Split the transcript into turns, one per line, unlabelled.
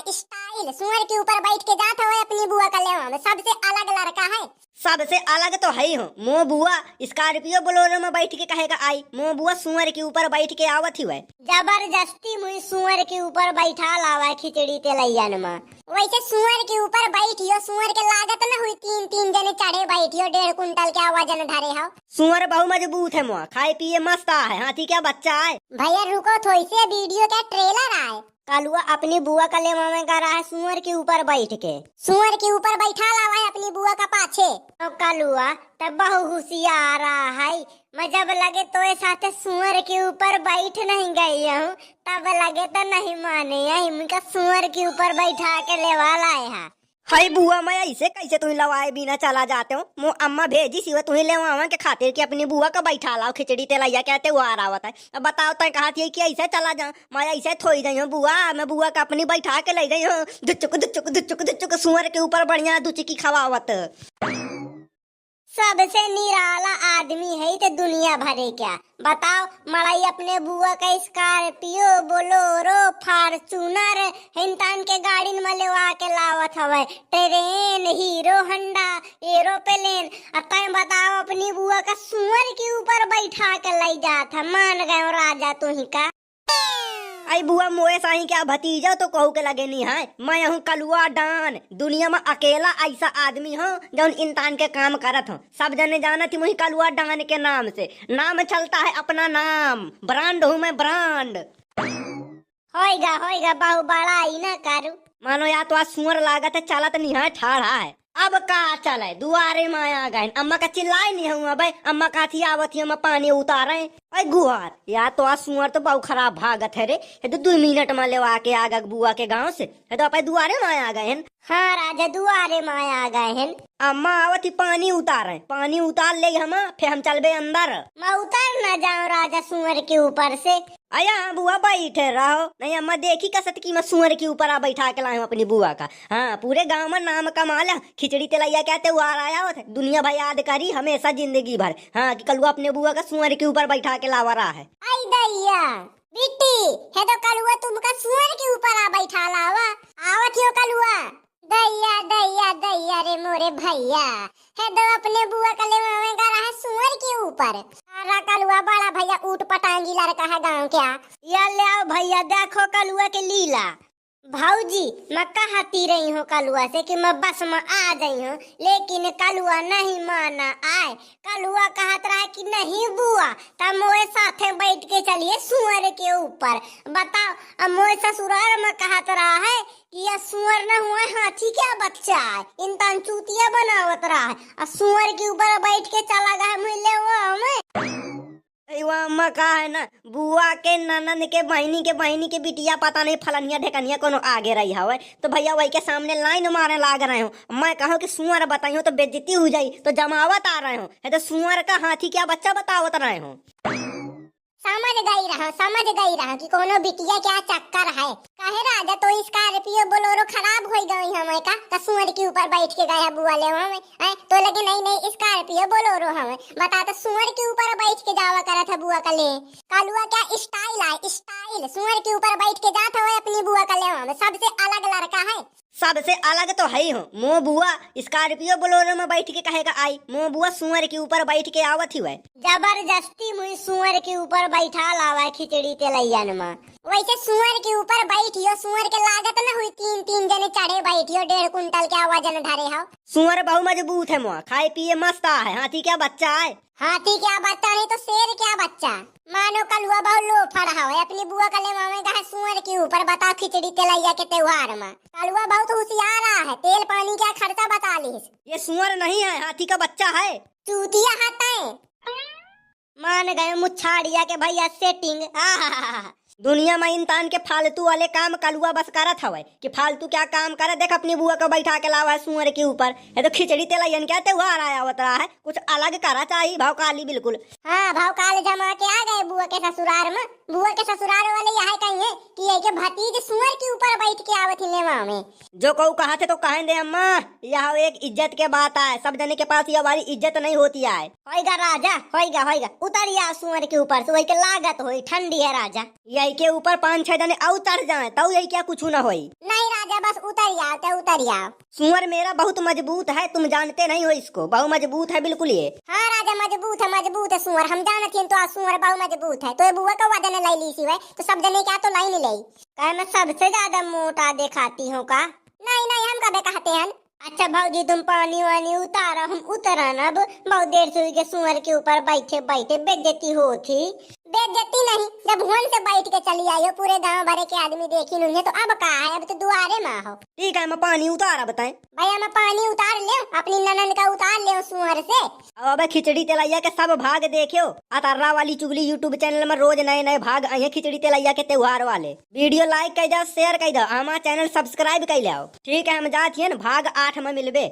है स्टाइल। सुअर के ऊपर बैठ के जाता हो अपनी बुआ का लेवा में, सबसे अलग लड़का है।
सबसे अलग तो है ही हो। मो बुआ स्कॉर्पियो बोलेरो में बैठ के कहेगा आई, मो बुआ सुअर के ऊपर बैठ के आवत ही है।
जबरदस्ती मुझे सुअर के ऊपर बैठा लावा खिचड़ी तेलैयन में। वैसे सुअर के ऊपर बैठियो, सुअर के लागत न हुई 3-3 जने चढ़े बैठियो, 1.5 कुंटल के वजन धरे हो।
सुअर बहु मजबूत है मुआ, खाए पिए मस्त है, हाथी क्या बच्चा है।
भैया रुको थोड़ी से, वीडियो का ट्रेलर आए।
कालुआ अपनी बुआ का लेवा में कर रहा है सुअर के ऊपर बैठ के।
सुअर के ऊपर बैठा लावा है अपनी बुआ का पाछे।
तो कालुआ तब बहु होशियार है। मैं जब लगे तो साथ सुअर के ऊपर बैठ नहीं गई हूँ, तब लगे तो नहीं माने इनका सुअर के ऊपर बैठा के लेवा लाए है। हाय बुआ, मैं ऐसे कैसे तुम्हें लवाए बिना चला जाते हो। मो अम्मा भेजी सिवा तुम्हें लेवा के खातिर कि अपनी बुआ का बैठा लाओ खिचड़ी तेलैया कहते वो आ रहा होता है। अब बताओ तो कहा थी कि ऐसे चला जा, मैं ऐसे थोड़ी गई हूँ बुआ, मैं बुआ का अपनी बैठा के ले गई हूँ। दुचुक दुचुक दुचुक दुचुक सुअर के ऊपर बढ़िया दुचकी खवावत।
सबसे निराला आदमी है तो दुनिया भरे क्या। बताओ मड़ाई अपने बुआ का स्कॉर्पियो बोलेरो फॉर्च्यूनर हिंतान के गाड़ी में लेवा के लावत हवे, ट्रेन हीरो होंडा एरोप्लेन। अतः बताओ अपनी बुआ का सुअर के ऊपर बैठा के ले जात है। मान गए राजा तू ही का।
आई बुआ मोए साही क्या भतीजा तो कहू के लगे नहीं है। मैं हूँ कलुआ डान, दुनिया में अकेला ऐसा आदमी हूँ जो इंसान के काम करत हूँ। सब जने जाना थी मुझे कलुआ डान के नाम से, नाम चलता है अपना नाम, ब्रांड हूँ मैं ब्रांड।
होएगा बहु बड़ा ही ना करू।
मानो या तो आज सुअर लागत है, चलत नहीं है, ठाड़ा है। अब का चले दुआरे में आ गए। अम्मा का चिल्लाए नहीं हूँ भाई, अम्मा का थी आवत ही, पानी उतारे अरे गुहार। या तो आज सुअर तो बहुत खराब भागत है रे। ये तो 2 मिनट में लेवा के आ गए बुआ के गांव से। ये तो अपन दुआरे में आ गए हैं।
हाँ राजा दुआरे में आ गए हैं।
अम्मा आवत ही पानी उतारे, पानी उतार ले हम, फिर हम चलबे अंदर।
मैं उतर ना जाऊँ राजा सुअर के ऊपर से।
आया बुआ बैठे रहो, नहीं अम्मा देखी कसत की मैं सुअर के ऊपर आ बैठा के लाए हूँ अपनी बुआ का। हाँ पूरे गांव में नाम कमाला, खिचड़ी तेलैया कहते हुआ आया होता, दुनिया भाई याद करी हमेशा जिंदगी भर। हाँ कि कलुआ अपने बुआ का सुअर के ऊपर बैठा के लावा रहा है।
आई दैया बिट्टी है तो कलुआ तुमका सुअर के ऊपर आ बैठा लावा आवत हो कलुआ। दैया दैया दैया रे मोरे भैया है तो अपने बुआ का लेवा में गा रहा है सुअर के ऊपर। अरे कलुआ बड़ा भैया ऊट पटांगी लड़का है गांव क्या।
या ले आओ भैया देखो कलुआ के लीला।
भाऊजी मैं कहती रही हूँ कलुआ से कि मैं बस में आ गई हूँ, लेकिन कलुआ नहीं माना आए। कलुआ कहत रहा है कि नहीं बुआ तब मोए साथे बैठ के चलिए सुअर के ऊपर। बताओ अब मोए ससुराल में कहत रहा है कि यह सुअर न हुआ हाथी क्या बच्चा है, इंसान चूतिया बनावत रहा है और सुअर के ऊपर बैठ के चला गया मिले हुआ।
अम्मा का है ना बुआ के ननन के बहनी के बिटिया पता नहीं फलनिया ढेकनिया कोनो आगे रही हवे, तो भैया वही के सामने लाइन मारने लाग रहे हो। मैं कहूँ कि सुअर बताइयो तो बेइज्जती हो जाई, तो जमावत आ रहे हो, है तो सुअर का हाथी क्या बच्चा बतावत रहे हो।
समझ गई रहा कि कोनो बिटिया क्या चक्कर है। कहे राजा तो स्कॉर्पियो बोलेरो खराब हो गई हमें का सुअर के ऊपर बैठ के गया बुआ ले हमें तो लगे नहीं स्कॉर्पियो बोलेरो हमें। बता तो सुअर के ऊपर बैठ के जावा करा था बुआ का ले। कलुआ क्या स्टाइल है स्टाइल, सुअर के ऊपर बैठ के जाता हो अपनी बुआ का ले हमें, सबसे अलग लड़का है।
सबसे अलग तो है ही हो। मो बुआ स्कॉर्पियो बोलेरो में बैठ के कहेगा आई, मो बुआ सुअर के ऊपर बैठ के आवत ही है।
जबरदस्ती मुझे सुअर के ऊपर बैठा लावा खिचड़ी तेलैयन में। वैसे सुअर के ऊपर बैठियो, सुअर के लागत न हुई 3-3 जने चढ़े बैठियो, 1.5 कुंटल के वजन धरे हो।
सुअर बहु मजबूत है मुआ, खाए पिए मस्त है, हाथी क्या बच्चा है।
हाथी क्या बच्चा नहीं तो शेर क्या बच्चा। मानो कलुआ बहु लोफड़ है अपनी बुआ का लेवा में गया सुअर के ऊपर। बताओ खिचड़ी तेलैया के त्योहार में कलुआ बहुत होशियार है, तेल पानी क्या खर्चा बता ली।
ये सुअर नहीं है, हाथी का बच्चा है।
चूतिया हाथ है।
मान गए मुच्छाड़िया के भैया सेटिंग। दुनिया में इंसान के फालतू वाले काम कलुआ बस करत हवे कि फालतू क्या काम करे। देख अपनी बुआ को बैठा के लावा है सुअर के ऊपर, है तो खिचड़ी तेलैयन क्या त्योहार आया होता है, कुछ अलग करा चाहिए भाव काली बिल्कुल।
हाँ भाव काल जमा के आ गए बुआ के ससुराल में। बुआ के ससुराल वाले यहाँ कहिए कि ये के भतीज सुअर के ऊपर बैठ के आवत ही लेवा में।
जो कहू कहा थे तो कहें दे अम्मा, यह एक इज्जत के बात है, सब जने के पास ये हमारी इज्जत नहीं होती है।
होएगा राजा होएगा उतरिया सुअर के ऊपर से, वही के लागत होई ठंडी है राजा।
यही के ऊपर 5-6 जने और चढ़ जाए तो यही क्या कुछ न होई।
नहीं राजा बस उतर जाओ तो उतर जाओ।
सुअर मेरा बहुत मजबूत है, तुम जानते नहीं हो इसको, बहुत मजबूत है बिल्कुल ये।
हाँ राजा मजबूत है सुअर, हम जानते हैं तो सुअर बहुत मजबूत है। तो ये बुआ का वजन लाई ली सी है तो सब जने क्या तो लाई नहीं लाई।
क्या मैं सबसे ज्यादा मोटा दिखाती हूँ का?
नहीं हम कभी कहते हैं।
अच्छा भाजी तुम पानी वानी उतारा, हम उतरा ना। अब बहुत देर से के सुअर के ऊपर बैठे बैठे बेइज्जती हो थी।
बेइज्जती नहीं, जब भुवन से बैठ के चली आई हो, पूरे गांव भरे के आदमी देखी नहीं तो अब कहा है, अब तो दुआरे में हो।
ठीक है मैं पानी उतारा, बताएं
भैया मैं पानी उतार ले, अपनी ननद का उतार ले सुअर से।
अब खिचड़ी तेलैया के सब भाग देखियो। अतर्रा वाली चुगली यूट्यूब चैनल में रोज नए नए भाग आए खिचड़ी तेलैया के त्योहार वाले। वीडियो लाइक कर दो, शेयर कर दो, हमारा चैनल सब्सक्राइब कर लो। ठीक है हम जाती है भाग 8 में मिलबे।